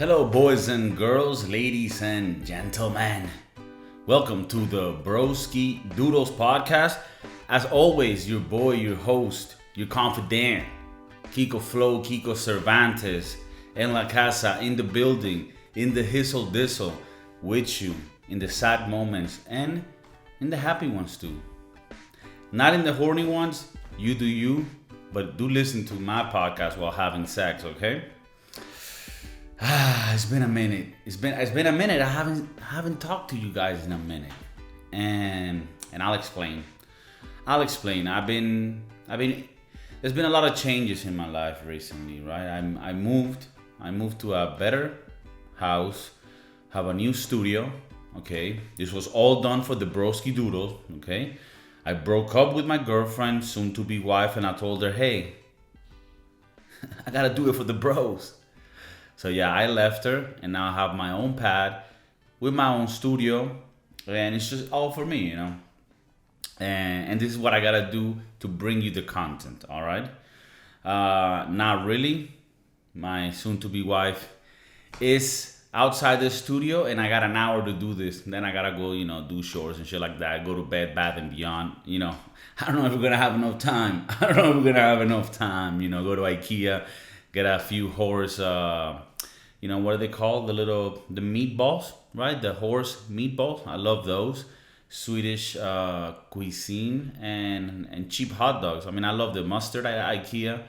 Hello, boys and girls, ladies and gentlemen. Welcome to the Broskiedoodles podcast. As always, your boy, your host, your confidant, Kiko Flow, Kiko Cervantes, en la casa, in the building, in the hizzle dizzle, with you, in the sad moments and in the happy ones too. Not in the horny ones, you do you, but do listen to my podcast while having sex, okay? It's been a minute. It's been a minute. I haven't talked to you guys in a minute, and I'll explain. I've been. There's been a lot of changes in my life recently, right? I moved to a better house, have a new studio. Okay, this was all done for the Broskiedoodles. Okay, I broke up with my girlfriend, soon to be wife, and I told her, hey, I gotta do it for the bros. So yeah, I left her, and now I have my own pad with my own studio, and it's just all for me, you know. And this is what I gotta do to bring you the content, all right? Not really. My soon-to-be wife is outside the studio, and I got an hour to do this. Then I gotta go, do chores and shit like that. Go to bed, Bath and Beyond. I don't know if we're gonna have enough time. Go to IKEA. Get a few horse, what are they called? The meatballs, right? The horse meatballs. I love those. Swedish cuisine and cheap hot dogs. I mean, I love the mustard at IKEA.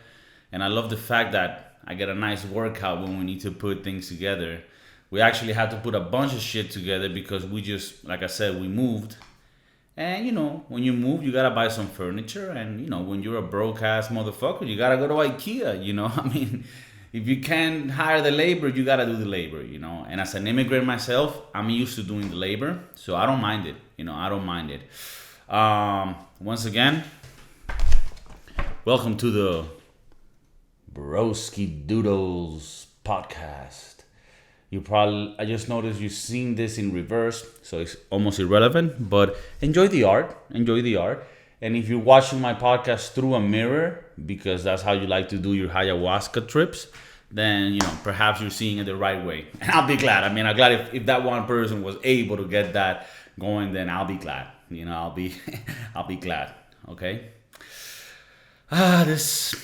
And I love the fact that I get a nice workout when we need to put things together. We actually had to put a bunch of shit together because we just, like I said, we moved. And, when you move, you gotta buy some furniture. And, when you're a broke-ass motherfucker, you gotta go to IKEA, I mean, if you can't hire the labor, you gotta do the labor, And as an immigrant myself, I'm used to doing the labor. So I don't mind it, I don't mind it. Once again, welcome to the Broskiedoodles podcast. I just noticed you've seen this in reverse, so it's almost irrelevant, but enjoy the art. And if you're watching my podcast through a mirror, because that's how you like to do your ayahuasca trips, then, perhaps you're seeing it the right way. And I'll be glad. I'm glad if that one person was able to get that going, then I'll be glad. I'll be glad, okay? There's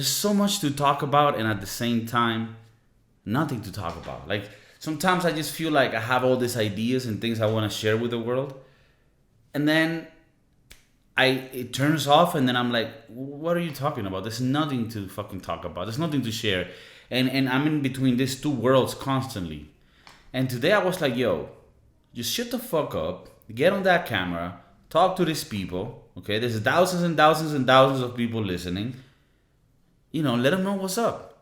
so much to talk about, and at the same time, nothing to talk about. Like, sometimes I just feel like I have all these ideas and things I want to share with the world, and then it turns off, and then I'm like, what are you talking about? There's nothing to fucking talk about. There's nothing to share. And I'm in between these two worlds constantly. And today I was like, yo, just shut the fuck up, get on that camera, talk to these people, okay? There's thousands and thousands and thousands of people listening. Let them know what's up.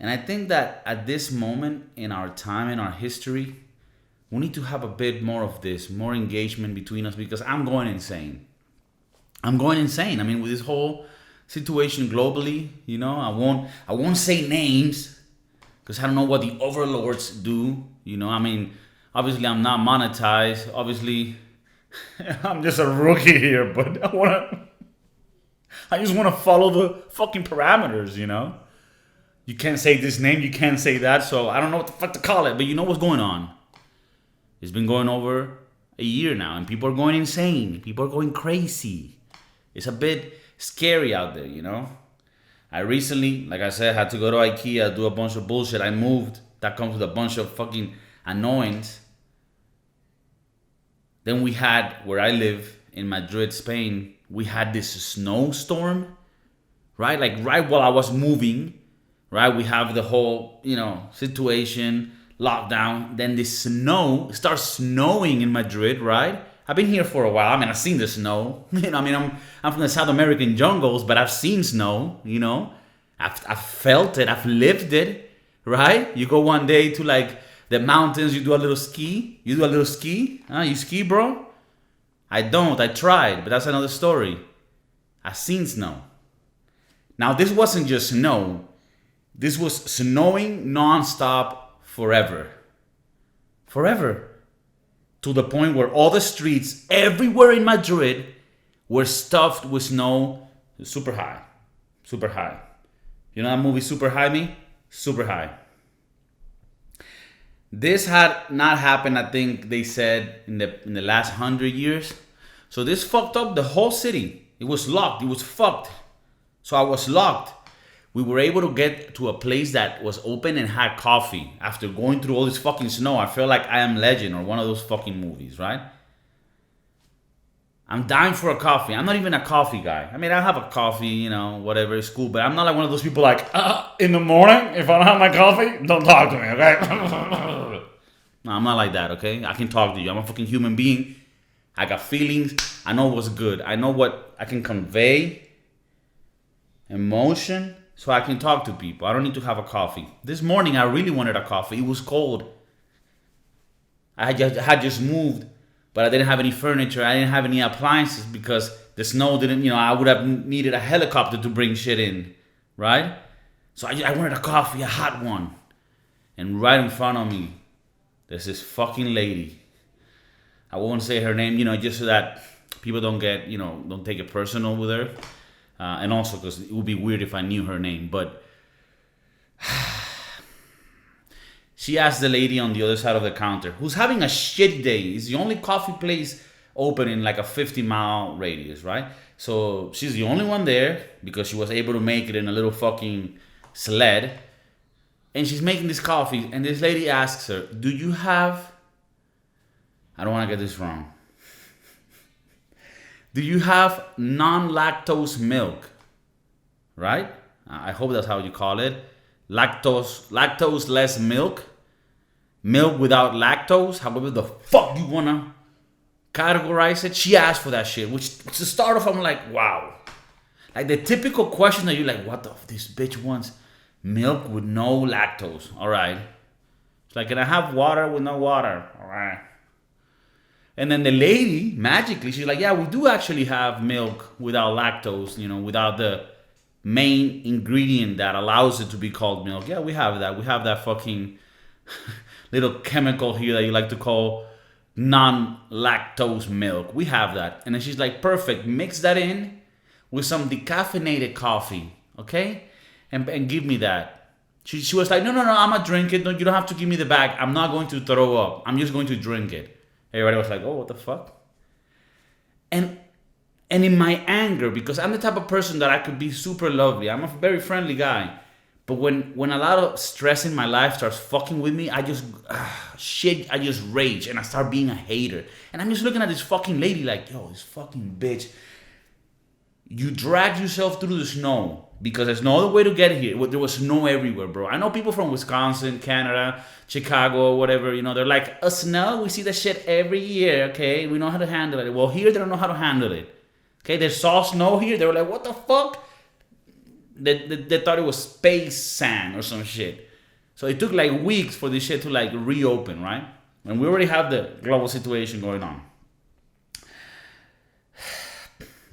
And I think that at this moment in our time, in our history, we need to have a bit more of this, more engagement between us, because I'm going insane. I mean, with this whole situation globally, I won't say names because I don't know what the overlords do. I mean, obviously I'm not monetized. Obviously, I'm just a rookie here, but I just want to follow the fucking parameters, You can't say this name, you can't say that, so I don't know what the fuck to call it, but you know what's going on. It's been going over a year now, and people are going insane. People are going crazy. It's a bit scary out there, I recently, like I said, had to go to IKEA, do a bunch of bullshit. I moved. That comes with a bunch of fucking annoyance. Then we had, where I live, in Madrid, Spain, we had this snowstorm, right? Like right while I was moving, right? We have the whole, situation, lockdown. Then the snow starts snowing in Madrid, right? I've been here for a while. I've seen the snow. I'm from the South American jungles, but I've seen snow, I've felt it. I've lived it, right? You go one day to like the mountains, you do a little ski. You ski, bro? I don't. I tried, but that's another story. I've seen snow. Now, this wasn't just snow. This was snowing nonstop forever. Forever. To the point where all the streets everywhere in Madrid were stuffed with snow super high. Super high. You know that movie Super High Me? Super high. This had not happened, I think they said, in the last 100 years. So this fucked up the whole city. It was locked. It was fucked. So I was locked. We were able to get to a place that was open and had coffee. After going through all this fucking snow, I felt like I Am Legend or one of those fucking movies, right? I'm dying for a coffee. I'm not even a coffee guy. I mean, I have a coffee, whatever, it's cool. But I'm not like one of those people like, in the morning, if I don't have my coffee, don't talk to me, okay? No, I'm not like that, okay? I can talk to you. I'm a fucking human being. I got feelings. I know what's good. I know what I can convey. Emotion. So I can talk to people. I don't need to have a coffee. This morning, I really wanted a coffee. It was cold. I had just moved, but I didn't have any furniture. I didn't have any appliances because the snow didn't, I would have needed a helicopter to bring shit in, right? So I wanted a coffee, a hot one. And right in front of me, there's this fucking lady. I won't say her name, just so that people don't get, don't take it personal with her. And also because it would be weird if I knew her name. But she asked the lady on the other side of the counter, who's having a shitty day. It's the only coffee place open in like a 50-mile radius, right? So she's the only one there because she was able to make it in a little fucking sled. And she's making this coffee. And this lady asks her, do you have... I don't want to get this wrong. Do you have non-lactose milk? Right? I hope that's how you call it. Lactose-less milk. Milk without lactose. However the fuck you want to categorize it. She asked for that shit. Which, to start off, I'm like, wow. Like the typical question that you're like, what the f... This bitch wants milk with no lactose. All right. It's like, can I have water with no water? All right. And then the lady, magically, she's like, yeah, we do actually have milk without lactose, without the main ingredient that allows it to be called milk. Yeah, we have that. We have that fucking little chemical here that you like to call non-lactose milk. We have that. And then she's like, perfect. Mix that in with some decaffeinated coffee, okay? And give me that. She was like, no, I'm going to drink it. No, you don't have to give me the bag. I'm not going to throw up. I'm just going to drink it. Everybody was like, oh, what the fuck? And in my anger, because I'm the type of person that I could be super lovely. I'm a very friendly guy. But when a lot of stress in my life starts fucking with me, I just, I just rage. And I start being a hater. And I'm just looking at this fucking lady like, yo, this fucking bitch. You dragged yourself through the snow. Because there's no other way to get here. There was snow everywhere, bro. I know people from Wisconsin, Canada, Chicago, whatever. They're like, snow, we see that shit every year, okay? We know how to handle it. Well, here, they don't know how to handle it. Okay, they saw snow here. They were like, what the fuck? They thought it was space sand or some shit. So it took like weeks for this shit to like reopen, right? And we already have the global situation going on.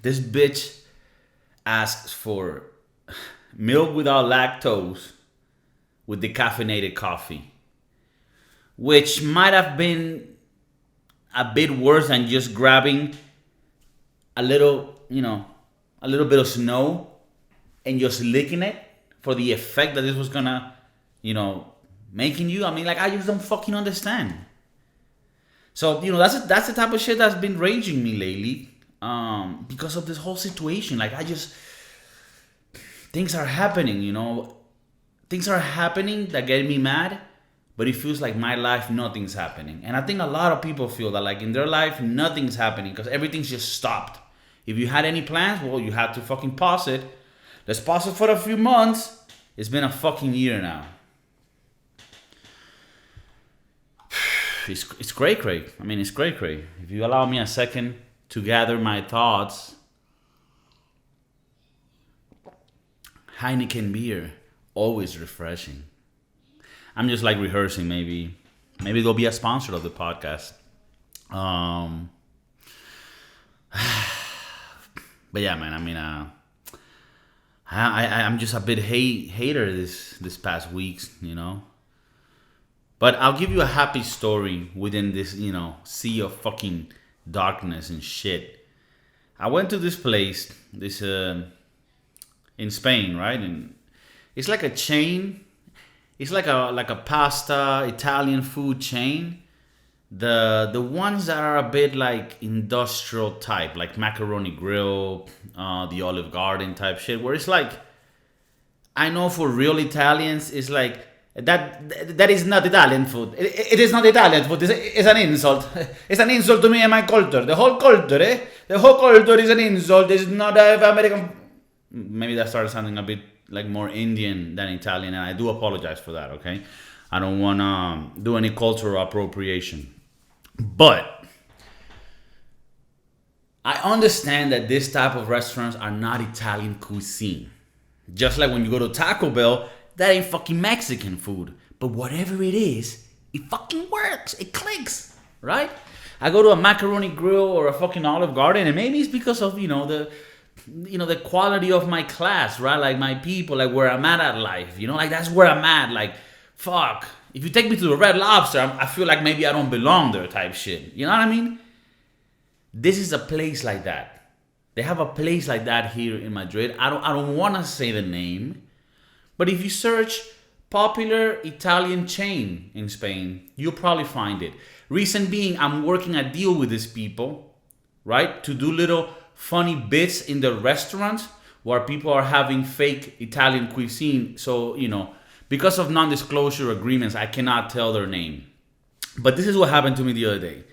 This bitch asks for milk without lactose with decaffeinated coffee, which might have been a bit worse than just grabbing a little bit of snow and just licking it for the effect that this was gonna, making you. I mean, like, I just don't fucking understand. So, that's the type of shit that's been raging me lately, because of this whole situation. Like, things are happening, Things are happening that get me mad, but it feels like my life, nothing's happening. And I think a lot of people feel that, like, in their life, nothing's happening because everything's just stopped. If you had any plans, well, you had to fucking pause it. Let's pause it for a few months. It's been a fucking year now. It's great, Craig. I mean, it's great, Craig. If you allow me a second to gather my thoughts. Heineken beer, always refreshing. I'm just like rehearsing. Maybe they'll be a sponsor of the podcast. But yeah, man. I mean, I'm just a bit hater this past weeks, But I'll give you a happy story within this, sea of fucking darkness and shit. I went to this place, in Spain, right? And it's like a chain. It's like a pasta Italian food chain. The ones that are a bit like industrial type, like Macaroni Grill, the Olive Garden type shit, where it's like, I know for real Italians, it's like that is not Italian food. It is not Italian food. It's an insult. It's an insult to me and my culture. The whole culture, eh? The whole culture is an insult. It's not American. Maybe that started sounding a bit like more Indian than Italian, and I do apologize for that. Okay, I don't want to do any cultural appropriation, but I understand that this type of restaurants are not Italian cuisine. Just like when you go to Taco Bell, that ain't fucking Mexican food. But whatever it is, it fucking works. It clicks, right? I go to a Macaroni Grill or a fucking Olive Garden, and maybe it's because of the quality of my class, right? Like my people, like where I'm at life, like that's where I'm at. Like, fuck. If you take me to the Red Lobster, I feel like maybe I don't belong there, type shit. You know what I mean? This is a place like that. They have a place like that here in Madrid. I don't want to say the name, but if you search popular Italian chain in Spain, you'll probably find it. Reason being, I'm working a deal with these people, right, to do little funny bits in the restaurants where people are having fake Italian cuisine. So, because of non-disclosure agreements, I cannot tell their name. But this is what happened to me the other day.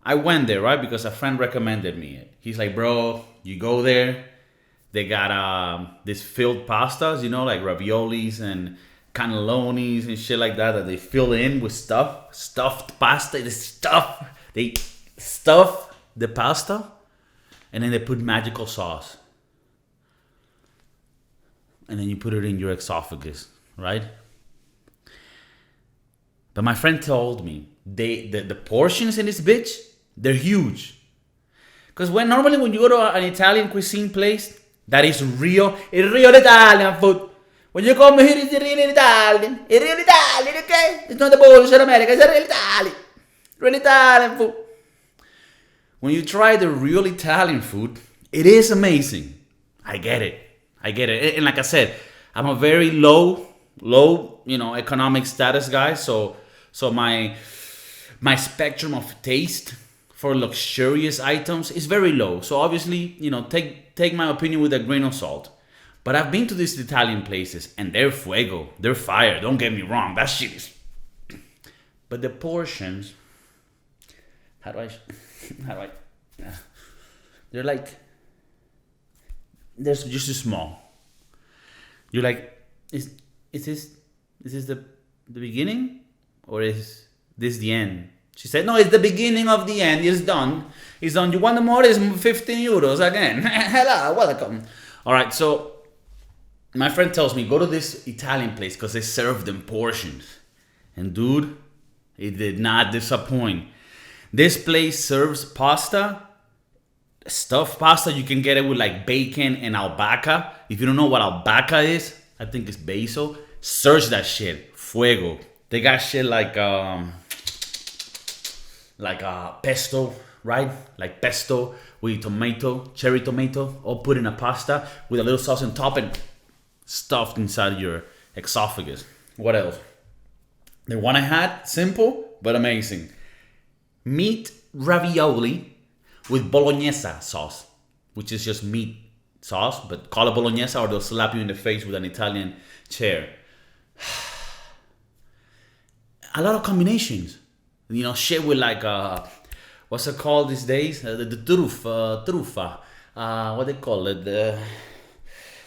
I went there, right, because a friend recommended me. He's like, bro, you go there. They got this filled pastas, like raviolis and cannellonis and shit like that they fill in with stuffed pasta. They stuff the pasta, and then they put magical sauce. And then you put it in your esophagus, right? But my friend told me, the portions in this bitch, they're huge. Because normally when you go to an Italian cuisine place, that is it's real Italian food. When you come here, it's real Italian. It's real Italian, okay? It's not the bullshit America, it's real Italian. Real Italian food. When you try the real Italian food, it is amazing. I get it. And like I said, I'm a very low, economic status guy. So my spectrum of taste for luxurious items is very low. So obviously, take my opinion with a grain of salt. But I've been to these Italian places and they're fuego. They're fire. Don't get me wrong. That shit is... But the portions... How do I... They're like... They're just too small. You're like, is this the beginning? Or is this the end? She said, no, it's the beginning of the end. It's done. It's done. You want more? It's 15 euros again. Hello, welcome. All right, so my friend tells me, go to this Italian place because they serve them portions. And dude, it did not disappoint. This place serves pasta, stuffed pasta. You can get it with like bacon and albahaca. If you don't know what albahaca is, I think it's basil. Search that shit. Fuego. They got shit like pesto, right? Like pesto with tomato, cherry tomato, all put in a pasta with a little sauce on top and stuffed inside your esophagus. What else? The one I had, simple but amazing. Meat ravioli with bolognese sauce, which is just meat sauce, but call it bolognese or they'll slap you in the face with an Italian chair. A lot of combinations. Shit with like, what's it called these days? The truffa. What they call it?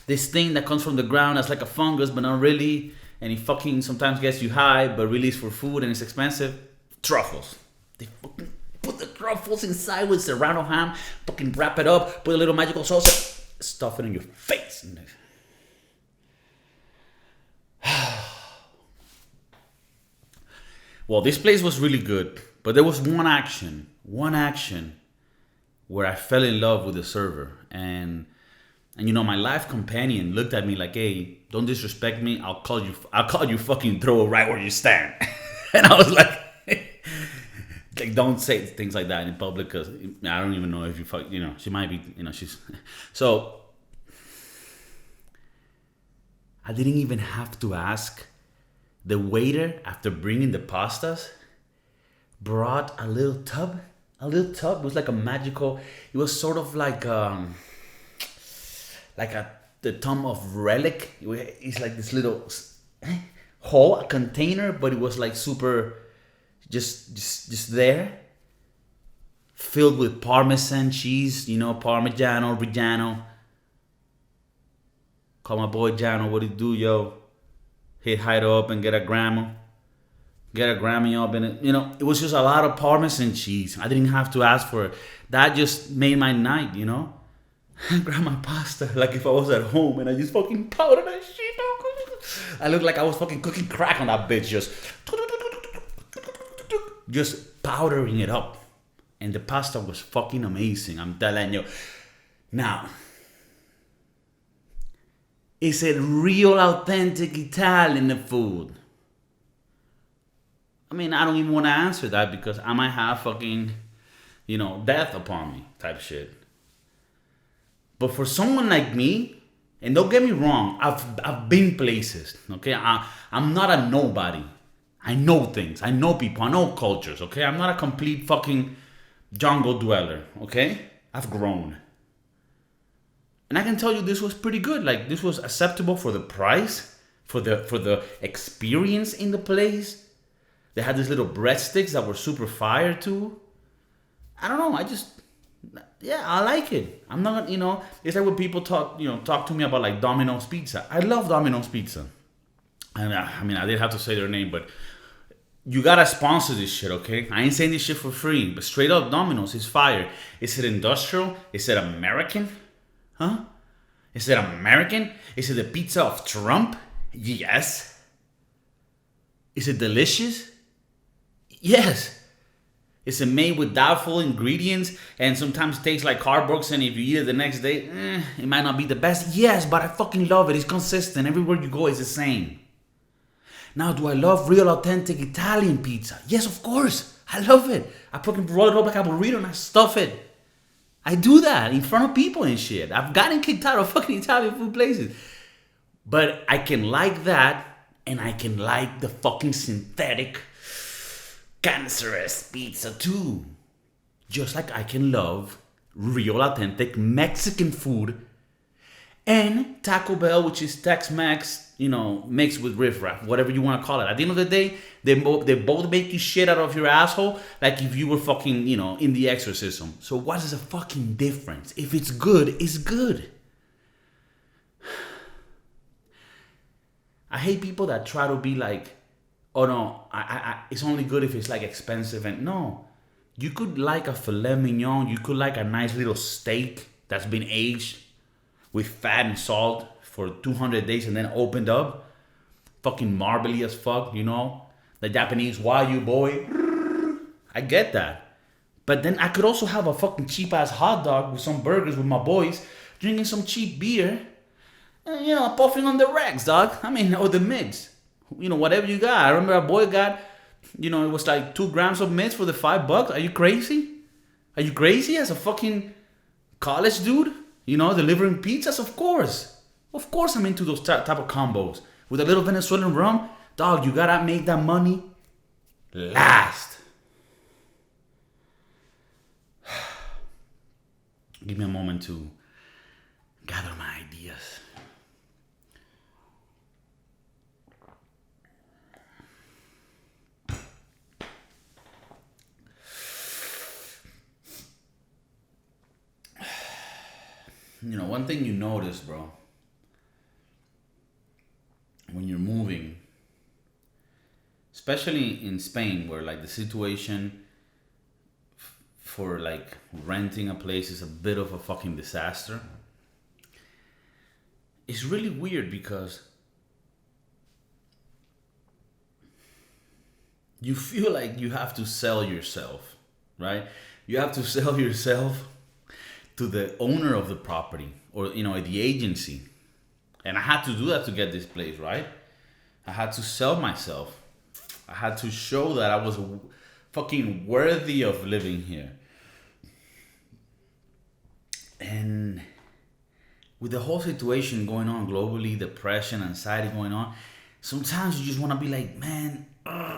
This thing that comes from the ground that's like a fungus, but not really. And it fucking sometimes gets you high, but really it's for food and it's expensive. Truffles. They fucking put the truffles inside with serrano ham, fucking wrap it up, put a little magical sauce, stuff it in your face. Well, this place was really good, but there was one action where I fell in love with the server. And my life companion looked at me like, hey, don't disrespect me. I'll call you fucking throw it right where you stand. And I was like, don't say things like that in public because I don't even know if she might be, she's... So I didn't even have to ask the waiter, after bringing the pastas, brought a little tub. A little tub. It was like a magical. It was sort of like the tub of relic. It's like this little hole, a container, but it was like super, just there, filled with Parmesan cheese. You know, Parmigiano Reggiano. Call my boy Jano. What he do, yo? Hit hide up and get a grandma. Get a Grammy up in it. You know, it was just a lot of Parmesan cheese. I didn't have to ask for it. That just made my night, you know? I grabbed my pasta like if I was at home and I just fucking powdered that shit. I looked like I was fucking cooking crack on that bitch. Just powdering it up. And the pasta was fucking amazing. I'm telling you. Now, is it real authentic Italian food? I mean, I don't even want to answer that because I might have fucking, death upon me type shit. But for someone like me, and don't get me wrong, I've been places, okay? I'm not a nobody. I know things. I know people. I know cultures, okay? I'm not a complete fucking jungle dweller, okay? I've grown. And I can tell you this was pretty good. Like, this was acceptable for the price, for the experience in the place. They had these little breadsticks that were super fire too. I don't know. I like it. I'm not, it's like when people talk to me about like Domino's Pizza. I love Domino's Pizza. And I mean, I didn't have to say their name, but you gotta sponsor this shit, okay? I ain't saying this shit for free, but straight up, Domino's is fire. Is it industrial? Is it American? Huh? Is it American? Is it the pizza of Trump? Yes. Is it delicious? Yes. Is it made with doubtful ingredients and sometimes tastes like cardboard, and if you eat it the next day, it might not be the best? Yes, but I fucking love it. It's consistent. Everywhere you go, it's the same. Now, do I love real authentic Italian pizza? Yes, of course. I love it. I fucking roll it up like a burrito and I stuff it. I do that in front of people and shit. I've gotten kicked out of fucking Italian food places. But I can like that, and I can like the fucking synthetic cancerous pizza too. Just like I can love real authentic Mexican food and Taco Bell, which is Tex-Mex, mixed with riffraff, whatever you want to call it. At the end of the day, they both make you shit out of your asshole like if you were fucking, in the exorcism. So what is the fucking difference? If it's good, it's good. I hate people that try to be like, oh no, it's only good if it's like expensive. And no, you could like a filet mignon. You could like a nice little steak that's been aged with fat and salt for 200 days and then opened up. Fucking marbly as fuck, The Japanese Wagyu boy. I get that. But then I could also have a fucking cheap ass hot dog with some burgers with my boys, drinking some cheap beer, and, puffing on the rags, dog. I mean, or the mids. Whatever you got. I remember a boy got, it was like 2 grams of mints for the $5. Are you crazy? Are you crazy as a fucking college dude? Delivering pizzas? Of course. Of course I'm into those type of combos. With a little Venezuelan rum. Dog, you gotta make that money last. Give me a moment to gather my ideas. One thing you notice, bro, when you're moving, especially in Spain, where like the situation for like renting a place is a bit of a fucking disaster, it's really weird because you feel like you have to sell yourself, right? You have to sell yourself to the owner of the property or, the agency. And I had to do that to get this place, right? I had to sell myself. I had to show that I was fucking worthy of living here. And with the whole situation going on globally, depression, anxiety going on, sometimes you just want to be like, man,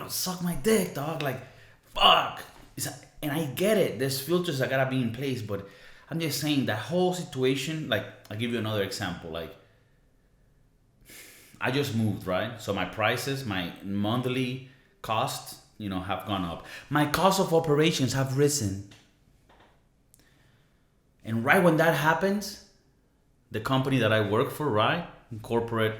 suck my dick, dog. Like, fuck. And I get it. There's filters that gotta be in place, but I'm just saying that whole situation. Like, I'll give you another example. Like, I just moved, right? So my prices, my monthly costs, have gone up. My cost of operations have risen. And right when that happens, the company that I work for, right? Corporate,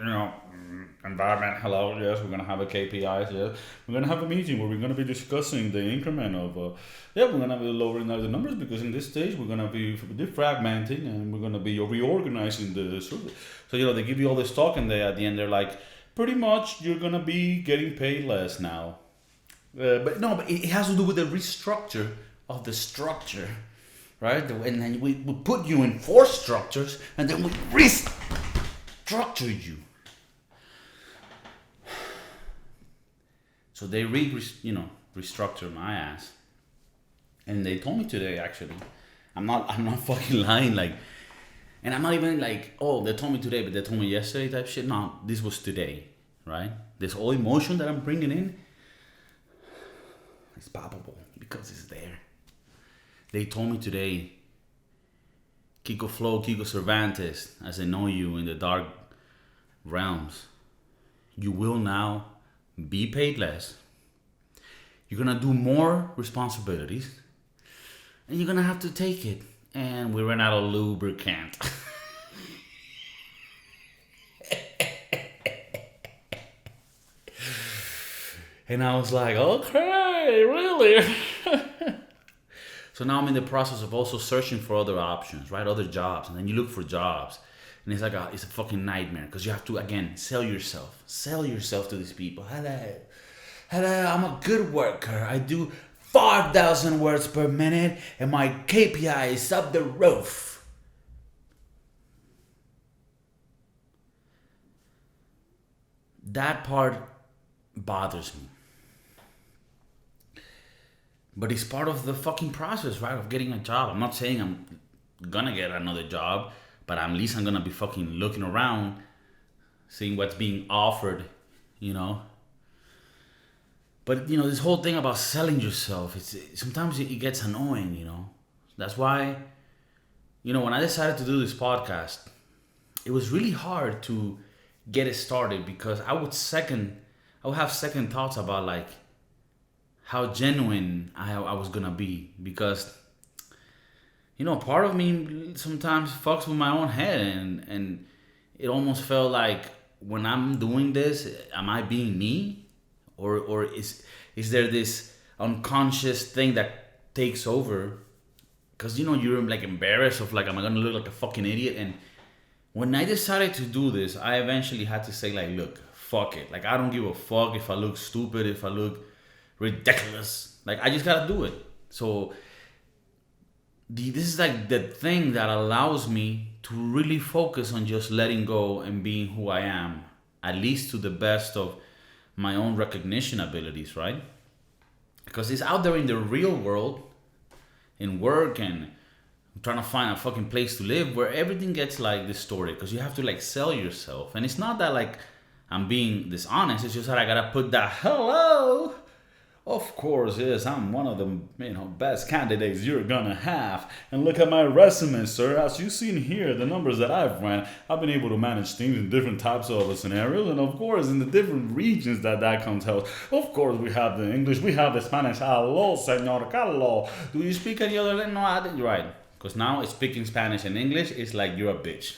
environment, hello, yes, we're going to have a KPIs, yes. We're going to have a meeting where we're going to be discussing the increment of, we're going to be lowering the numbers because in this stage we're going to be defragmenting and we're going to be reorganizing the service. So, they give you all this talk and at the end they're like, pretty much you're going to be getting paid less now. But it has to do with the restructure of the structure, right? And then we put you in 4 structures and then we restructure you. So they restructured my ass, and they told me today. Actually, I'm not fucking lying. Like, and I'm not even like, oh, they told me today, but they told me yesterday type shit. No, this was today, right? This whole emotion that I'm bringing in, it's palpable because it's there. They told me today, Kiko Cervantes, as I know you in the dark realms, you will now be paid less. You're gonna do more responsibilities, and you're gonna have to take it. And we ran out of lubricant. And I was like, okay, really? So now I'm in the process of also searching for other options, right? Other jobs. And then you look for jobs. And it's like it's a fucking nightmare because you have to, again, sell yourself. Sell yourself to these people. Hello, I'm a good worker. I do 5,000 words per minute and my KPI is up the roof. That part bothers me. But it's part of the fucking process, right? Of getting a job. I'm not saying I'm gonna get another job, but at least I'm gonna be fucking looking around, seeing what's being offered, But, this whole thing about selling yourself, sometimes it gets annoying, That's why, when I decided to do this podcast, it was really hard to get it started because I would have second thoughts about, like, how genuine I was gonna be because, part of me sometimes fucks with my own head and it almost felt like when I'm doing this, am I being me? Or is there this unconscious thing that takes over? Because, you're like embarrassed of like, am I gonna look like a fucking idiot? And when I decided to do this, I eventually had to say like, look, fuck it. Like, I don't give a fuck if I look stupid, if I look ridiculous. Like, I just gotta do it. So this is like the thing that allows me to really focus on just letting go and being who I am, at least to the best of my own recognition abilities, right? Because it's out there in the real world, in work, and I'm trying to find a fucking place to live where everything gets like distorted because you have to like sell yourself. And it's not that like I'm being dishonest, it's just that I gotta put that hello. Of course, yes, I'm one of the best candidates you're gonna have. And look at my resume, sir. As you've seen here, the numbers that I've ran, I've been able to manage teams in different types of scenarios, and of course, in the different regions that comes out. Of course, we have the English, we have the Spanish. Hello, señor Carlo. Do you speak any other language? No, I didn't. Right. Because now speaking Spanish and English is like you're a bitch.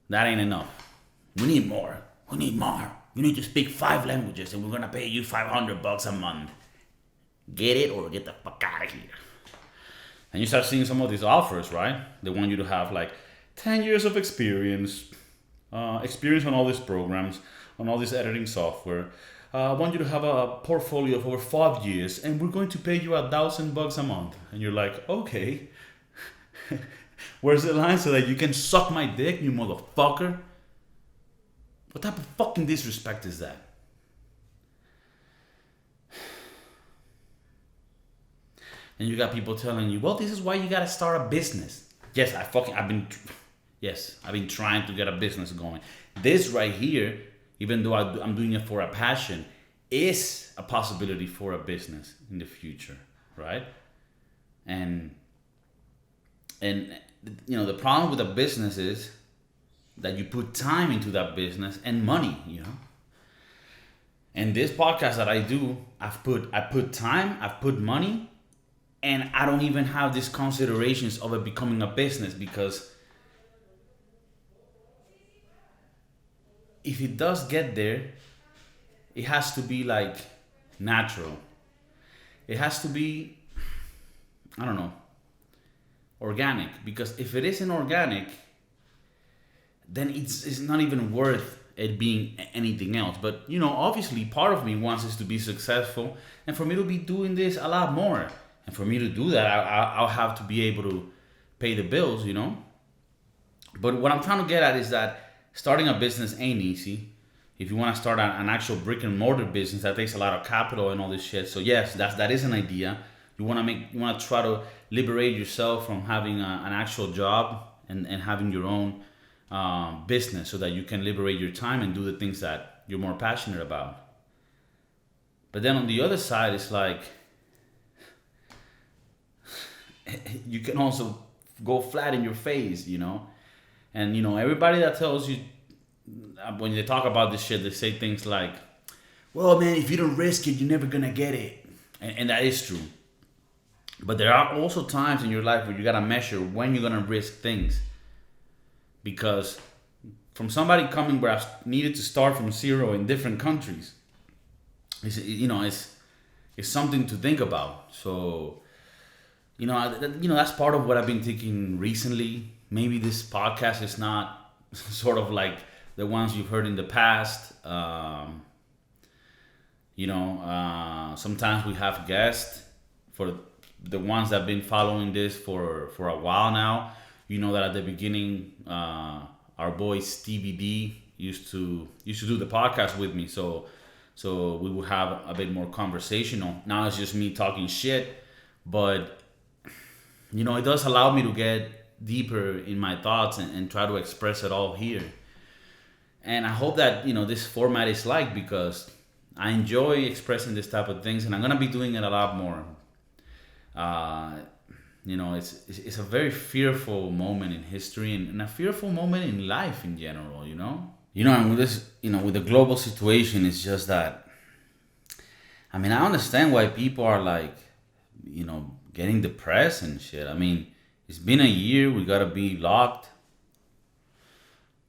That ain't enough. We need more. We need more. You need to speak 5 languages and we're gonna pay you $500 a month. Get it or get the fuck out of here. And you start seeing some of these offers, right? They want you to have like 10 years of experience on all these programs, on all this editing software. I want you to have a portfolio of over 5 years and we're going to pay you $1,000 a month. And you're like, okay. Where's the line so that you can suck my dick, you motherfucker? What type of fucking disrespect is that? And you got people telling you, well, this is why you gotta start a business. Yes, I've been trying to get a business going. This right here even though I'm doing it for a passion, is a possibility for a business in the future, right? And the problem with a business is that you put time into that business and money. And this podcast that I do, I put time, I've put money, and I don't even have these considerations of it becoming a business, because if it does get there, it has to be like natural. It has to be, I don't know, organic. Because if it isn't organic, then it's not even worth it being anything else. But obviously, part of me wants us to be successful, and for me to be doing this a lot more. And for me to do that, I'll have to be able to pay the bills. But what I'm trying to get at is that starting a business ain't easy. If you want to start an actual brick and mortar business, that takes a lot of capital and all this shit. So yes, that is an idea. You want to try to liberate yourself from having an actual job and having your own business, so that you can liberate your time and do the things that you're more passionate about. But then on the other side, it's like you can also go flat in your face. And everybody that tells you, when they talk about this shit, they say things like, well, man, if you don't risk it, you're never gonna get it. And that is true. But there are also times in your life where you gotta measure when you're gonna risk things. Because from somebody coming where I've needed to start from zero in different countries, it's something to think about. So, that's part of what I've been thinking recently. Maybe this podcast is not sort of like the ones you've heard in the past. Sometimes we have guests. For the ones that have been following this for a while now, that at the beginning, our boy Stevie D used to do the podcast with me. So we would have a bit more conversational. Now it's just me talking shit, but it does allow me to get deeper in my thoughts and try to express it all here. And I hope that this format is liked, because I enjoy expressing this type of things, and I'm gonna be doing it a lot more. It's a very fearful moment in history, and a fearful moment in life in general. And with this, with the global situation, it's just that. I mean, I understand why people are like, getting depressed and shit. I mean, it's been a year. We gotta be locked.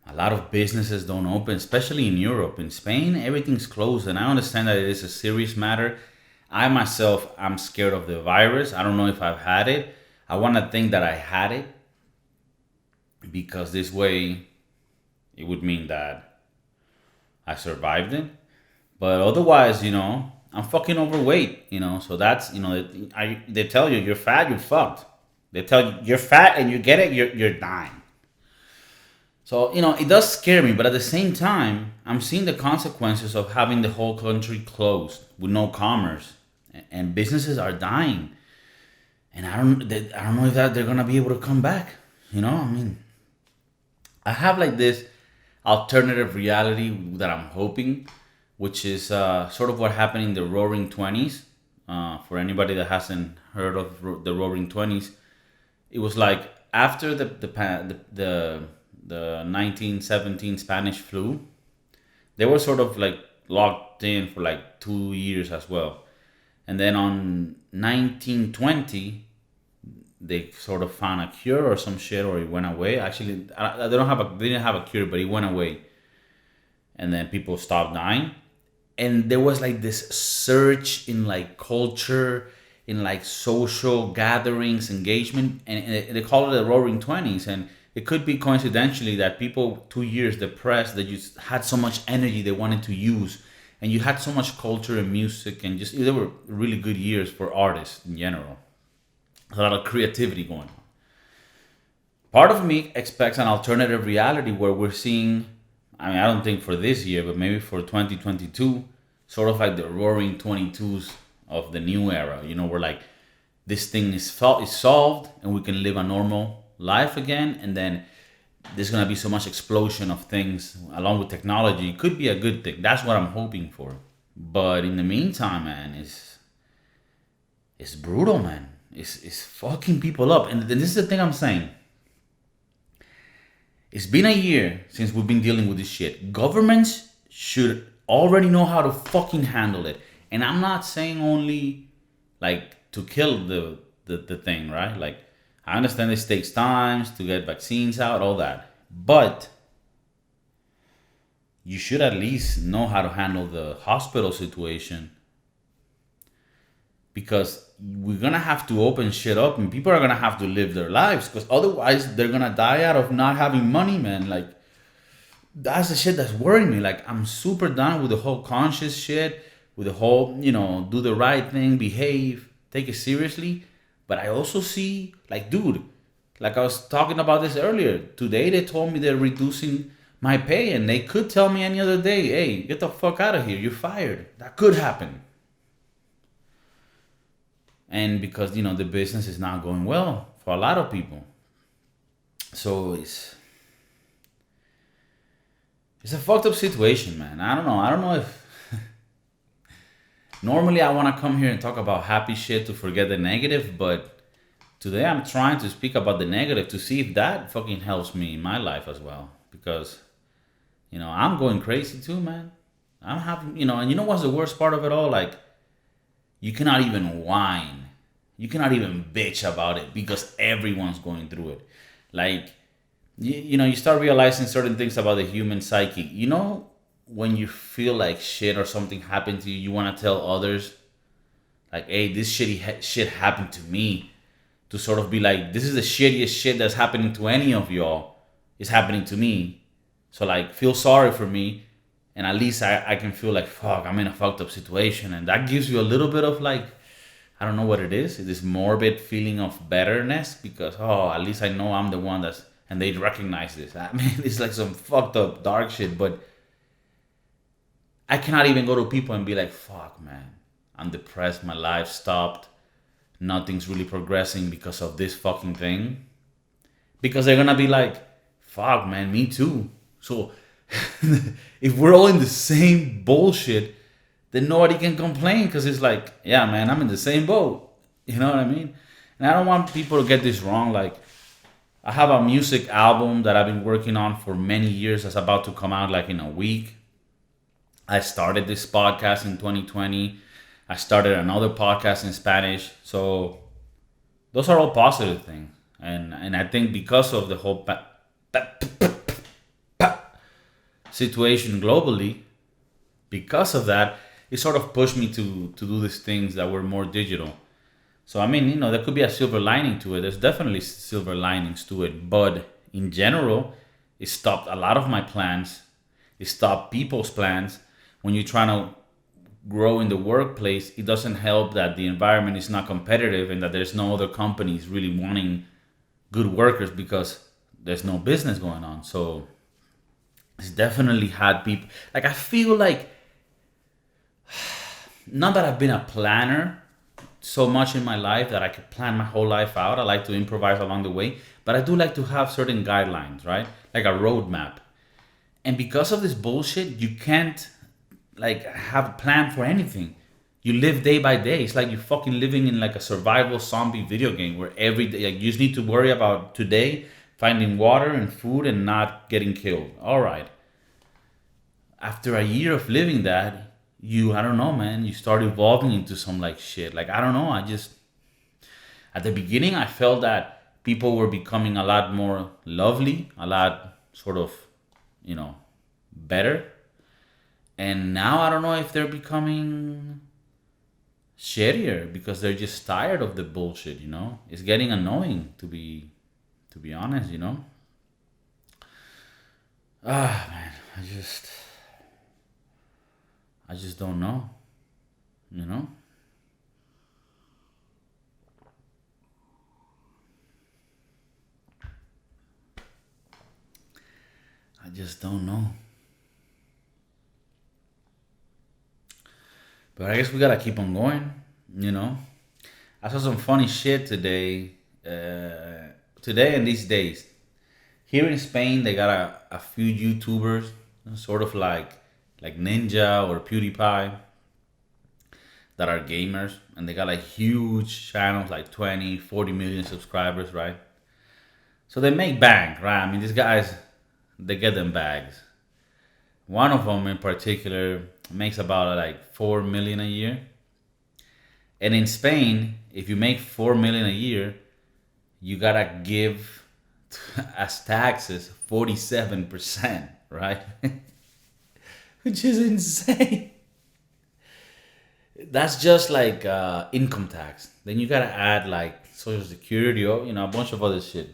A lot of businesses don't open, especially in Europe. In Spain, everything's closed, and I understand that it is a serious matter. I myself, I'm scared of the virus. I don't know if I've had it. I want to think that I had it, because this way it would mean that I survived it. But otherwise, I'm fucking overweight, so that's, they tell you you're fat, you're fucked. They tell you you're fat and you get it, you're dying. So, it does scare me, but at the same time, I'm seeing the consequences of having the whole country closed with no commerce, and businesses are dying. And I don't know if that they're gonna be able to come back. I mean, I have like this alternative reality that I'm hoping, which is sort of what happened in the Roaring '20s. For anybody that hasn't heard of the Roaring '20s, it was like after the 1917 Spanish flu, they were sort of like locked in for like 2 years as well. And then on 1920, they sort of found a cure or some shit, or it went away. Actually, they didn't have a cure, but it went away. And then people stopped dying. And there was like this surge in like culture, in like social gatherings, engagement, and they call it the Roaring '20s. And it could be coincidentally that people 2 years depressed, that you had so much energy they wanted to use, and you had so much culture and music, and just they were really good years for artists in general. A lot of creativity going on. Part of me expects an alternative reality where we're seeing, I mean, I don't think for this year, but maybe for 2022, sort of like the Roaring '22s of the new era. Where like this thing is solved and we can live a normal life again, and then there's gonna be so much explosion of things along with technology. It could be a good thing. That's what I'm hoping for. But in the meantime, man, it's brutal, man. It's fucking people up. And this is the thing I'm saying. It's been a year since we've been dealing with this shit. Governments should already know how to fucking handle it. And I'm not saying only like to kill the thing, right? Like I understand this takes time to get vaccines out, all that. But you should at least know how to handle the hospital situation, because we're gonna have to open shit up and people are gonna have to live their lives, because otherwise they're gonna die out of not having money, man. Like that's the shit that's worrying me. Like I'm super down with the whole conscious shit, with the whole, do the right thing, behave, take it seriously. But I also see, like, dude, like I was talking about this earlier. Today they told me they're reducing my pay, and they could tell me any other day, hey, get the fuck out of here, you're fired. That could happen. And because, the business is not going well for a lot of people. So it's a fucked up situation, man. I don't know if normally I want to come here and talk about happy shit to forget the negative, but today I'm trying to speak about the negative to see if that fucking helps me in my life as well. Because, I'm going crazy too, man. I'm having, and you know what's the worst part of it all? Like, you cannot even whine. You cannot even bitch about it because everyone's going through it. Like, you start realizing certain things about the human psyche. When you feel like shit or something happened to you, you want to tell others, like, hey, this shit happened to me. To sort of be like, this is the shittiest shit that's happening to any of y'all. It's happening to me. So, like, feel sorry for me. And at least I can feel like, fuck, I'm in a fucked up situation. And that gives you a little bit of, like, I don't know what it is. This morbid feeling of betterness. Because, at least I know I'm the one that's... And they recognize this. I mean, it's like some fucked up dark shit. But I cannot even go to people and be like, fuck, man, I'm depressed. My life stopped. Nothing's really progressing because of this fucking thing. Because they're going to be like, fuck, man, me too. So if we're all in the same bullshit, then nobody can complain, because it's like, yeah, man, I'm in the same boat. You know what I mean? And I don't want people to get this wrong. Like, I have a music album that I've been working on for many years that's about to come out like in a week. I started this podcast in 2020. I started another podcast in Spanish. So those are all positive things. And I think because of the whole situation globally, because of that, it sort of pushed me to do these things that were more digital. So, I mean, there could be a silver lining to it. There's definitely silver linings to it. But in general, it stopped a lot of my plans. It stopped people's plans. When you're trying to grow in the workplace, it doesn't help that the environment is not competitive and that there's no other companies really wanting good workers because there's no business going on. So it's definitely had people... Like, I feel like... Not that I've been a planner so much in my life that I could plan my whole life out. I like to improvise along the way. But I do like to have certain guidelines, right? Like a roadmap. And because of this bullshit, you can't like have a plan for anything. You live day by day. It's like you're fucking living in like a survival zombie video game where every day, like, you just need to worry about today, finding water and food and not getting killed. All right. After a year of living that, I don't know, man, you start evolving into some like shit. Like, I don't know. At the beginning, I felt that people were becoming a lot more lovely, a lot sort of, better. And now I don't know if they're becoming shittier because they're just tired of the bullshit, It's getting annoying to be honest, Man, I just don't know, I just don't know. But I guess we gotta keep on going, I saw some funny shit today and these days. Here in Spain, they got a few YouTubers, sort of like Ninja or PewDiePie, that are gamers, and they got like huge channels, like 20, 40 million subscribers, right? So they make bank, right? I mean, these guys, they get them bags. One of them in particular makes about like 4 million a year. And in Spain, if you make 4 million a year, you gotta give as taxes 47%, right? Which is insane. That's just like income tax. Then you gotta add like social security or a bunch of other shit.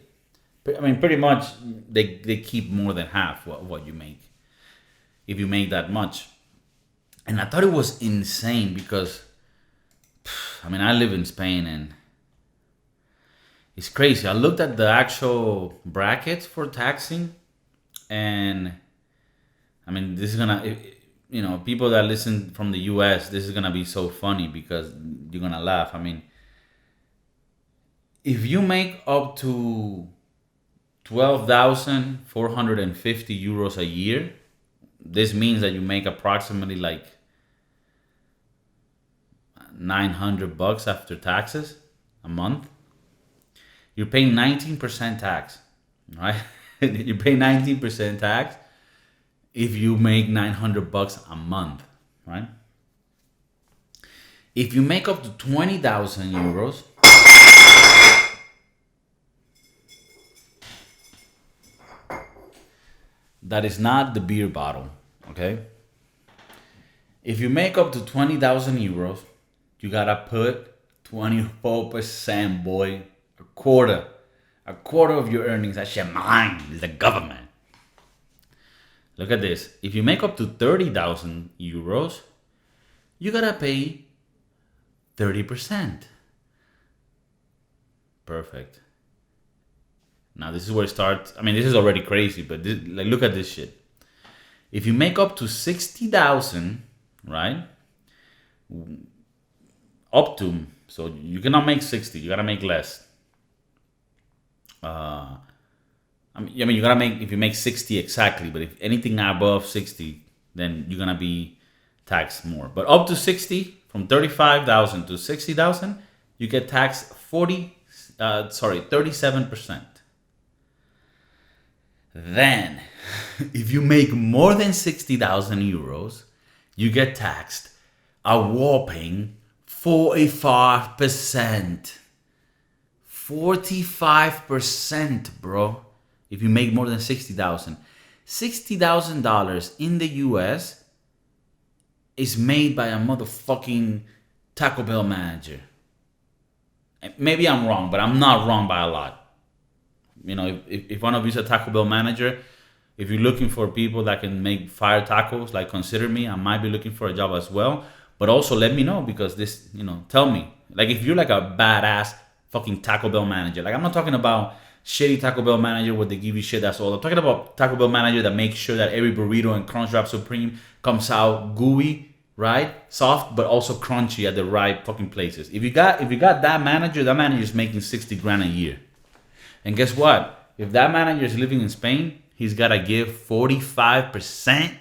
I mean, pretty much they keep more than half what you make if you make that much. And I thought it was insane because I mean, I live in Spain and it's crazy. I looked at the actual brackets for taxing, and I mean, this is gonna, people that listen from the US, this is gonna be so funny because you're gonna laugh. I mean, if you make up to 12,450 euros a year, this means that you make approximately like 900 bucks after taxes a month. You're paying 19% tax, right? You pay 19% tax if you make 900 bucks a month, right? If you make up to 20,000 euros, that is not the beer bottle, okay? If you make up to 20,000 euros, you gotta put 24%, boy. A quarter of your earnings. That's your mine, the government. Look at this. If you make up to 30,000 euros, you gotta pay 30%. Perfect. Now this is where it starts. I mean, this is already crazy, but look at this shit. If you make up to 60,000, right? Up to, so you cannot make 60. You gotta make less. I mean, you gotta make, if you make 60 exactly, but if anything above 60, then you're gonna be taxed more. But up to 60, from 35,000 to 60,000, you get taxed 37%. Then, if you make more than 60,000 euros, you get taxed a whopping 45%. 45%, bro. If you make more than 60,000. $60,000 in the US is made by a motherfucking Taco Bell manager. Maybe I'm wrong, but I'm not wrong by a lot. If one of you is a Taco Bell manager, if you're looking for people that can make fire tacos, like, consider me. I might be looking for a job as well. But also let me know, because this, tell me. Like, if you're like a badass fucking Taco Bell manager. Like, I'm not talking about shitty Taco Bell manager where they give you shit, that's all. I'm talking about Taco Bell manager that makes sure that every burrito and Crunchwrap Supreme comes out gooey, right? Soft, but also crunchy at the right fucking places. If you got that manager is making 60 grand a year. And guess what? If that manager is living in Spain, he's got to give 45%.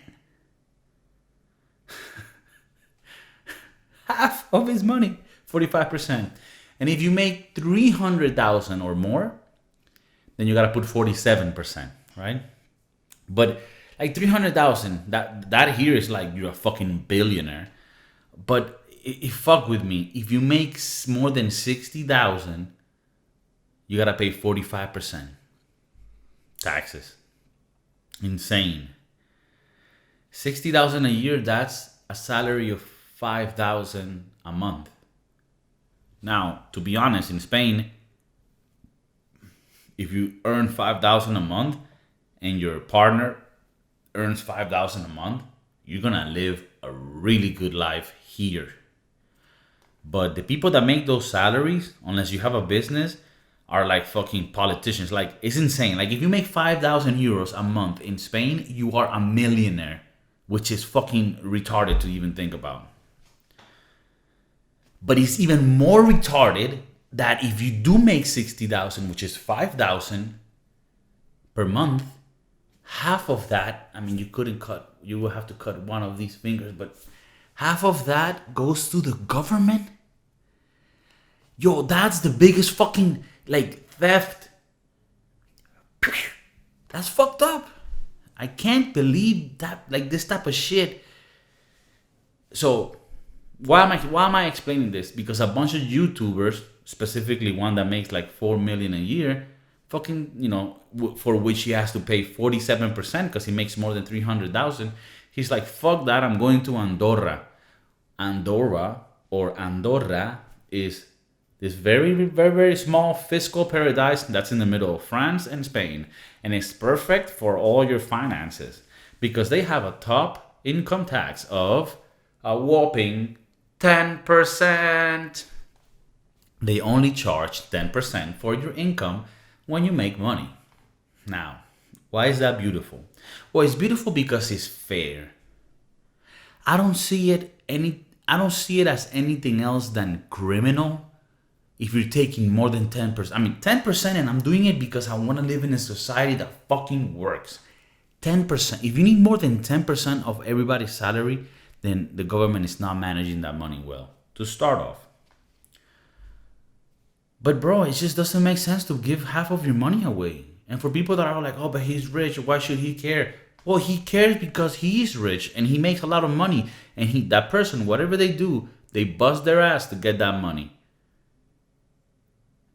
Half of his money, 45%. And if you make 300,000 or more, then you got to put 47%, right? But like 300,000, that here is like you're a fucking billionaire. But if fuck with me, if you make more than 60,000, you got to pay 45% taxes. Insane. 60,000 a year, that's a salary of 5,000 a month. Now, to be honest, in Spain, if you earn 5,000 a month and your partner earns 5,000 a month, you're gonna live a really good life here. But the people that make those salaries, unless you have a business, are like fucking politicians. Like, it's insane. Like, if you make 5,000 euros a month in Spain, you are a millionaire, which is fucking retarded to even think about. But it's even more retarded that if you do make 60,000, which is 5,000 per month, half of that, I mean, you will have to cut one of these fingers, but half of that goes to the government? Yo, that's the biggest fucking, like, theft. That's fucked up. I can't believe that, like, this type of shit. So, why am I explaining this? Because a bunch of YouTubers, specifically one that makes like 4 million a year, fucking, for which he has to pay 47% because he makes more than 300,000. He's like, fuck that, I'm going to Andorra. Andorra is this very, very, very small fiscal paradise that's in the middle of France and Spain. And it's perfect for all your finances because they have a top income tax of a whopping 10%. They only charge 10% for your income when you make money. Now, why is that beautiful? Well, it's beautiful because it's fair. I don't see it as anything else than criminal if you're taking more than 10%. I mean, 10%, and I'm doing it because I want to live in a society that fucking works. 10%. If you need more than 10% of everybody's salary, then the government is not managing that money well, to start off. But bro, it just doesn't make sense to give half of your money away. And for people that are like, oh, but he's rich, why should he care? Well, he cares because he's rich and he makes a lot of money. And that person, whatever they do, they bust their ass to get that money.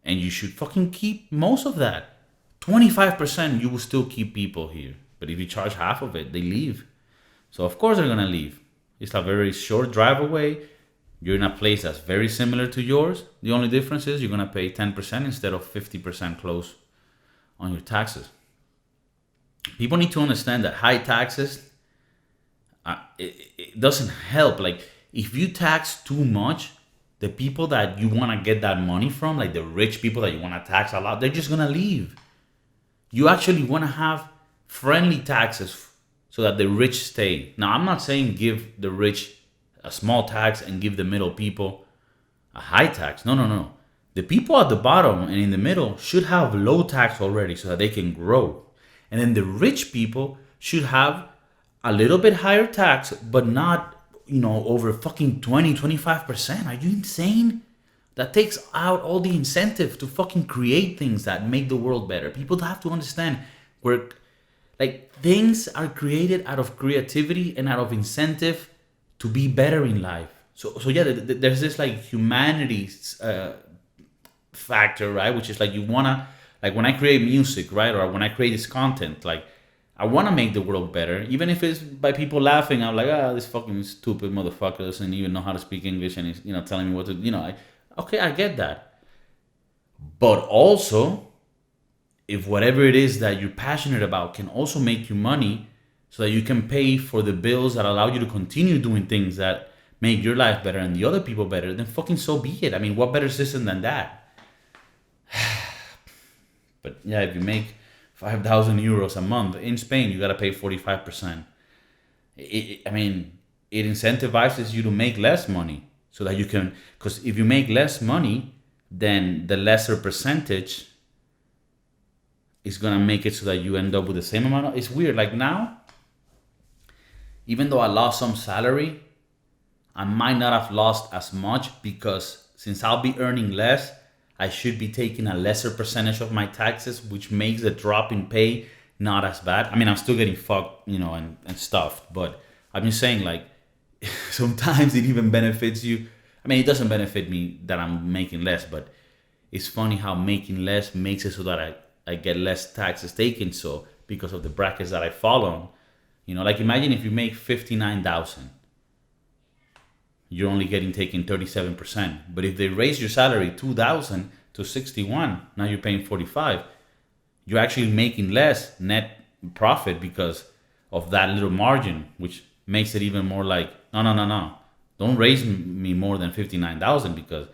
And you should fucking keep most of that. 25%, you will still keep people here. But if you charge half of it, they leave. So of course they're going to leave. It's a very short drive away. You're in a place that's very similar to yours. The only difference is you're going to pay 10% instead of 50% close on your taxes. People need to understand that high taxes, it doesn't help. Like, if you tax too much, the people that you want to get that money from, like the rich people that you want to tax a lot, they're just going to leave. You actually want to have friendly taxes so that the rich stay. Now, I'm not saying give the rich a small tax and give the middle people a high tax. No. The people at the bottom and in the middle should have low tax already so that they can grow. And then the rich people should have a little bit higher tax, but not, over fucking 20-25%. Are you insane? That takes out all the incentive to fucking create things that make the world better. People have to understand things are created out of creativity and out of incentive to be better in life. So yeah, there's this like humanities factor, right? Which is like you wanna, like when I create music, right, or when I create this content, like I want to make the world better, even if it's by people laughing. I'm like, this fucking stupid motherfucker doesn't even know how to speak English, and he's telling me what to, okay, I get that. But also, if whatever it is that you're passionate about can also make you money, so that you can pay for the bills that allow you to continue doing things that make your life better and the other people better, then fucking so be it. I mean, what better system than that? But yeah, if you make 5,000 euros a month in Spain, you gotta pay 45%. It incentivizes you to make less money so that you can, because if you make less money, then the lesser percentage is gonna make it so that you end up with the same amount. It's weird. Like now, even though I lost some salary, I might not have lost as much because since I'll be earning less, I should be taking a lesser percentage of my taxes, which makes the drop in pay not as bad. I mean, I'm still getting fucked, and stuffed, but I'm just saying, like, sometimes it even benefits you. I mean, it doesn't benefit me that I'm making less, but it's funny how making less makes it so that I get less taxes taken. So because of the brackets that I fall on, like imagine if you make 59,000. You're only getting taken 37%. But if they raise your salary 2,000 to 61, now you're paying 45. You're actually making less net profit because of that little margin, which makes it even more like, no. Don't raise me more than 59,000 because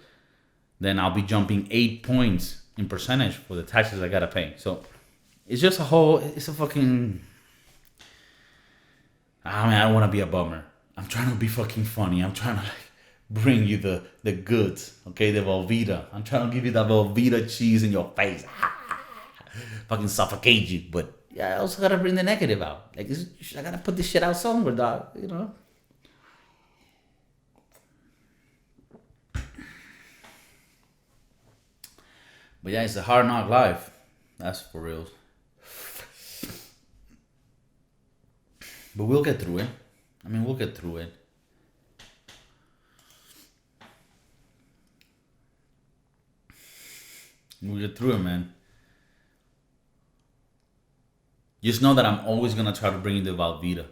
then I'll be jumping 8 points in percentage for the taxes I gotta pay. So it's just it's a fucking, I don't want to be a bummer. I'm trying to be fucking funny. I'm trying to bring you the goods, okay? The Velveeta. I'm trying to give you the Velveeta cheese in your face. Fucking suffocate you. But yeah, I also gotta bring the negative out. Like, I gotta put this shit out somewhere, dog. You know. But yeah, it's a hard knock life. That's for real. But we'll get through it. I mean, we'll get through it. We'll get through it, man. Just know that I'm always gonna try to bring you the Velveeta.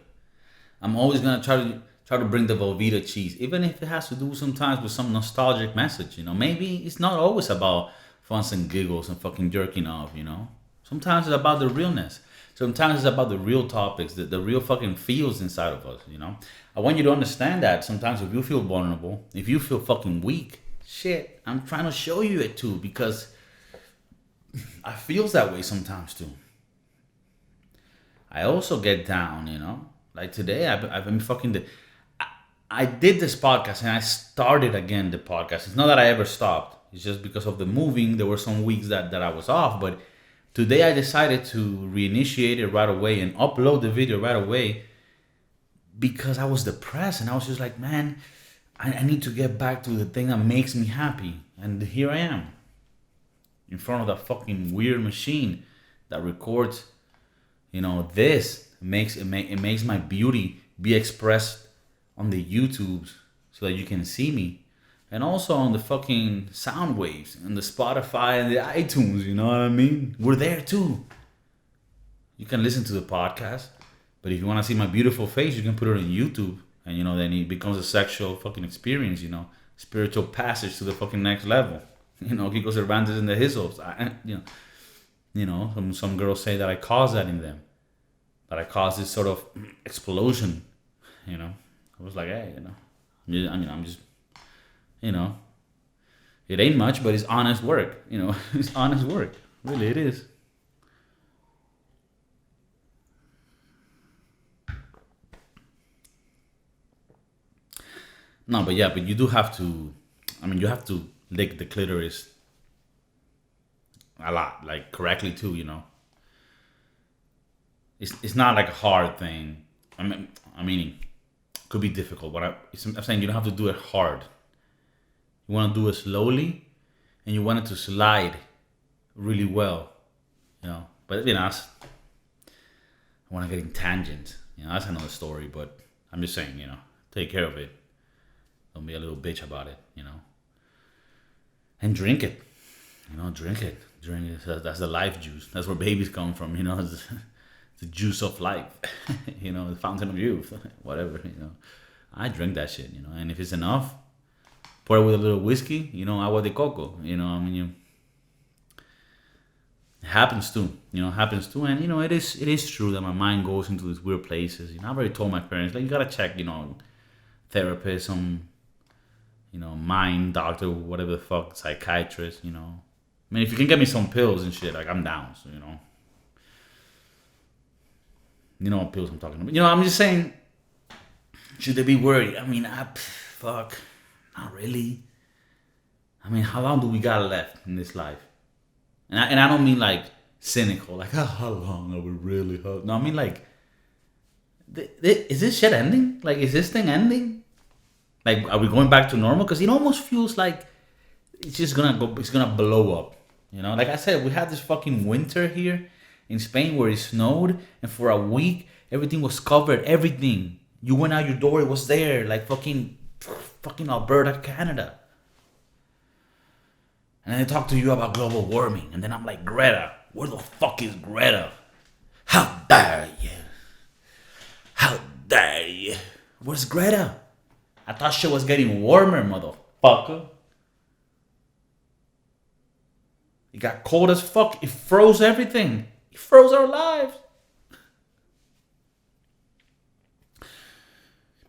I'm always gonna try to bring the Velveeta cheese, even if it has to do sometimes with some nostalgic message. You know, maybe it's not always about funs and giggles and fucking jerking off. You know, sometimes it's about the realness. Sometimes it's about the real topics, the real fucking feels inside of us. You know, I want you to understand that sometimes if you feel vulnerable, if you feel fucking weak, shit, I'm trying to show you it too because I feels that way sometimes too. I also get down, you know. Like today, I've been fucking. I did this podcast and I started again the podcast. It's not that I ever stopped. It's just because of the moving. There were some weeks that I was off, but today I decided to reinitiate it right away and upload the video right away because I was depressed and I was just like, man, I need to get back to the thing that makes me happy. And here I am in front of that fucking weird machine that records. You know, this makes my beauty be expressed on the YouTubes so that you can see me, and also on the fucking sound waves and the Spotify and the iTunes. You know what I mean? We're there too. You can listen to the podcast, but if you want to see my beautiful face, you can put it on YouTube, and you know then it becomes a sexual fucking experience. You know, spiritual passage to the fucking next level. You know, Kiko Cervantes and the Hizzles. You know, some girls say that I caused that in them. That I caused this sort of explosion. You know, I was like, hey, you know, I'm just, you know, it ain't much, but it's honest work. You know, it's honest work. Really, it is. No, but yeah, but you do have to. I mean, you have to lick the clitoris a lot, like correctly too. You know. It's not like a hard thing. I mean, it could be difficult, but I'm saying you don't have to do it hard. You want to do it slowly, and you want it to slide really well, you know. But you know, I want to get in tangents. You know, that's another story. But I'm just saying, you know, take care of it. Don't be a little bitch about it, you know. And drink it, you know, drink it. Drink it. That's the life juice. That's where babies come from, you know. The juice of life, you know, the fountain of youth, whatever, you know. I drink that shit, you know, and if it's enough, pour it with a little whiskey, you know, agua de coco, you know, I mean, it happens too, you know, happens too, and, you know, it is true that my mind goes into these weird places, you know. I've already told my parents, like, you gotta check, you know, therapist, some, you know, mind doctor, whatever the fuck, psychiatrist, you know. I mean, if you can get me some pills and shit, like, I'm down, so, you know. You know what pills I'm talking about. You know, I'm just saying, should they be worried? I mean, fuck, not really. I mean, how long do we got left in this life? And I don't mean like cynical, like how long are we really? No, I mean like, is this shit ending? Like, is this thing ending? Like, are we going back to normal? Because it almost feels like it's just gonna go. It's gonna blow up. You know, like I said, we had this fucking winter here in Spain where it snowed, and for a week everything was covered. Everything, you went out your door, it was there, like fucking Alberta, Canada. And then they talk to you about global warming, and then I'm like, Greta, where the fuck is Greta? How dare you? How dare you? Where's Greta? I thought shit was getting warmer, motherfucker. It got cold as fuck. It froze everything. It froze our lives.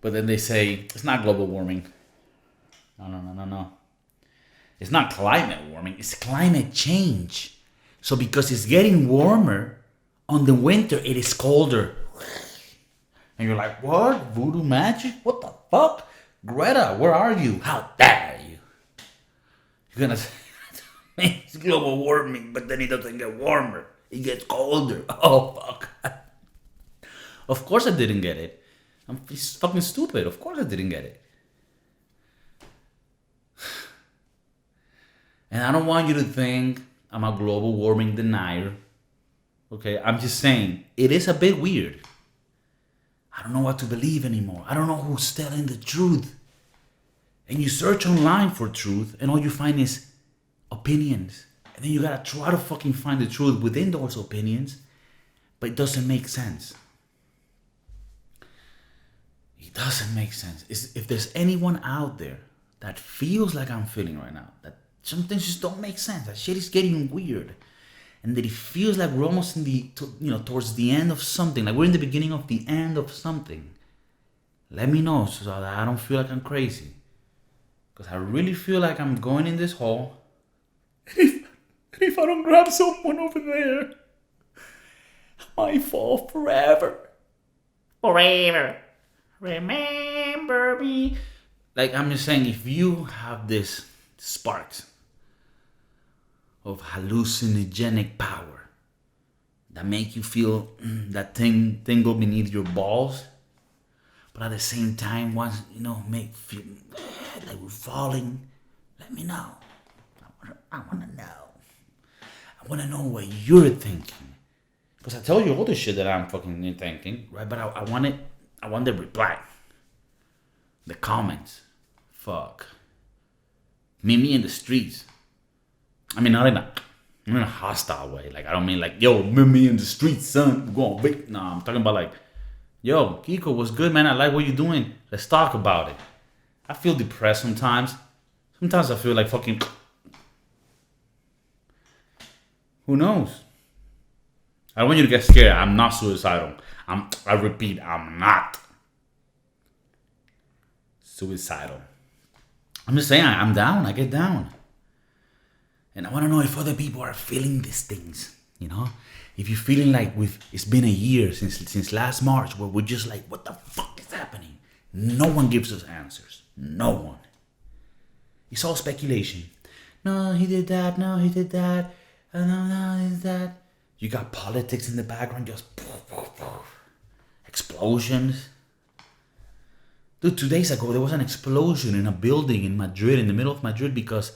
But then they say, it's not global warming. No. It's not climate warming. It's climate change. So because it's getting warmer, on the winter it is colder. And you're like, what? Voodoo magic? What the fuck? Greta, where are you? How dare you? You're gonna say, it's global warming, but then it doesn't get warmer. It gets colder. Oh, fuck. Of course I didn't get it. I'm fucking stupid. Of course I didn't get it. And I don't want you to think I'm a global warming denier. Okay, I'm just saying, it is a bit weird. I don't know what to believe anymore. I don't know who's telling the truth. And you search online for truth, and all you find is opinions. And then you gotta try to fucking find the truth within those opinions, but it doesn't make sense. It doesn't make sense. If there's anyone out there that feels like I'm feeling right now, that some things just don't make sense, that shit is getting weird, and that it feels like we're almost towards the end of something, like we're in the beginning of the end of something, let me know so that I don't feel like I'm crazy. Because I really feel like I'm going in this hole. And if I don't grab someone over there, I might fall forever. Forever. Remember me. Like, I'm just saying, if you have this sparks of hallucinogenic power that make you feel that tingle beneath your balls, but at the same time, once make feel like we're falling, let me know. I want to know. I want to know what you're thinking, because I tell you all the shit that I'm fucking thinking, right? But I want the reply, the comments. Fuck. Meet me in the streets. I mean, not in a hostile way. Like, I don't mean like, yo, meet me in the streets, son. We're going big. No, I'm talking about like, yo, Kiko, what's good, man? I like what you're doing. Let's talk about it. I feel depressed sometimes. Sometimes I feel like fucking... Who knows? I don't want you to get scared. I'm not suicidal. I repeat, I'm not suicidal. I'm just saying, I'm down. I get down. And I want to know if other people are feeling these things, If you're feeling like it's been a year since last March where we're just like, what the fuck is happening? No one gives us answers. No one. It's all speculation. No, he did that. No, he did that. No, he did that. You got politics in the background, just explosions. Dude, 2 days ago, there was an explosion in a building in Madrid, in the middle of Madrid, because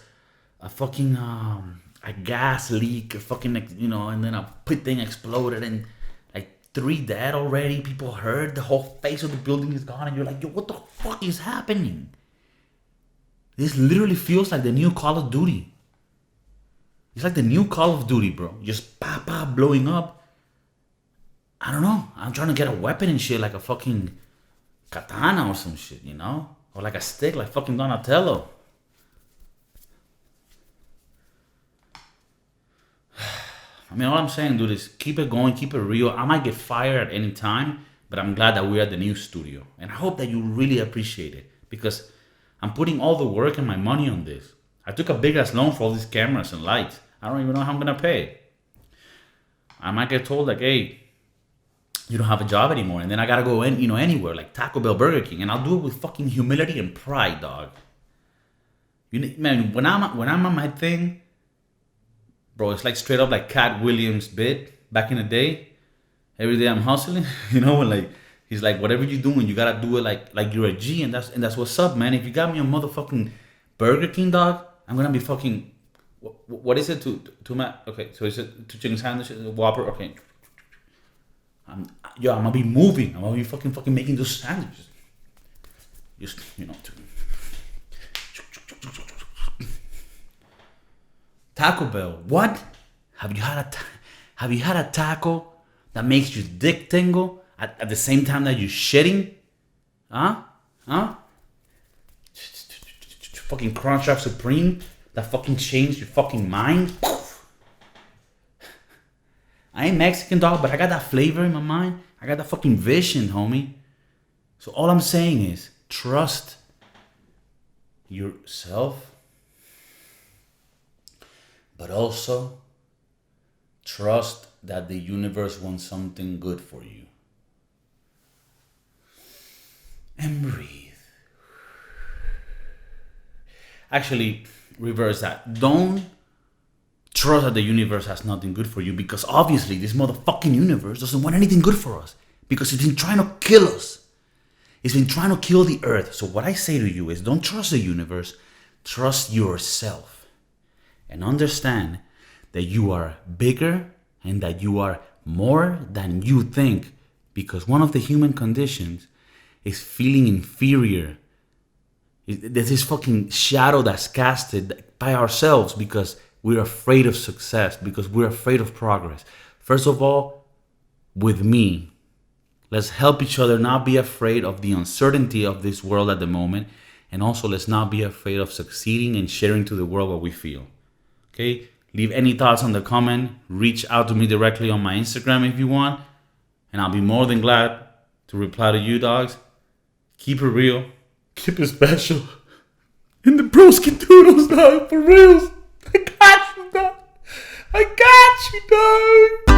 a fucking, a gas leak, and then a thing exploded, and like 3 dead already, people hurt, the whole face of the building is gone, and you're like, yo, what the fuck is happening? This literally feels like the new Call of Duty. It's like the new Call of Duty, bro. Just pop, blowing up. I don't know. I'm trying to get a weapon and shit, like a fucking katana or some shit, Or like a stick, like fucking Donatello. I mean, all I'm saying, dude, is keep it going, keep it real. I might get fired at any time, but I'm glad that we're at the new studio. And I hope that you really appreciate it, because I'm putting all the work and my money on this. I took a big-ass loan for all these cameras and lights. I don't even know how I'm going to pay. I might get told, like, hey, you don't have a job anymore. And then I got to go anywhere, like Taco Bell, Burger King. And I'll do it with fucking humility and pride, dog. Man, when I'm on my thing, bro, it's like straight up like Cat Williams' bit back in the day. Every day I'm hustling, and like he's like, whatever you're doing, you gotta do it like you're a G, and that's what's up, man. If you got me a motherfucking Burger King, dog, I'm gonna be fucking. What is it to my? Okay, so is it 2 chicken sandwiches, Whopper? Okay, I'm gonna be moving. I'm gonna be fucking making those sandwiches. Just Taco Bell. What? Have you had a taco that makes your dick tingle at the same time that you're shitting? Huh? Fucking Crunchwrap Supreme that fucking changed your fucking mind? I ain't Mexican, dog, but I got that flavor in my mind. I got that fucking vision, homie. So all I'm saying is trust yourself, but also trust that the universe wants something good for you. And breathe. Actually, reverse that. Don't trust that the universe has nothing good for you, because obviously this motherfucking universe doesn't want anything good for us, because it's been trying to kill us. It's been trying to kill the earth. So what I say to you is, don't trust the universe, trust yourself. And understand that you are bigger and that you are more than you think. Because one of the human conditions is feeling inferior. There's this fucking shadow that's casted by ourselves because we're afraid of success, because we're afraid of progress. First of all, with me, let's help each other not be afraid of the uncertainty of this world at the moment. And also, let's not be afraid of succeeding and sharing to the world what we feel. Okay? Leave any thoughts on the comment. Reach out to me directly on my Instagram if you want. And I'll be more than glad to reply to you, dogs. Keep it real. Keep it special. And the Broskiedoodles, dog. For reals. I got you, dog.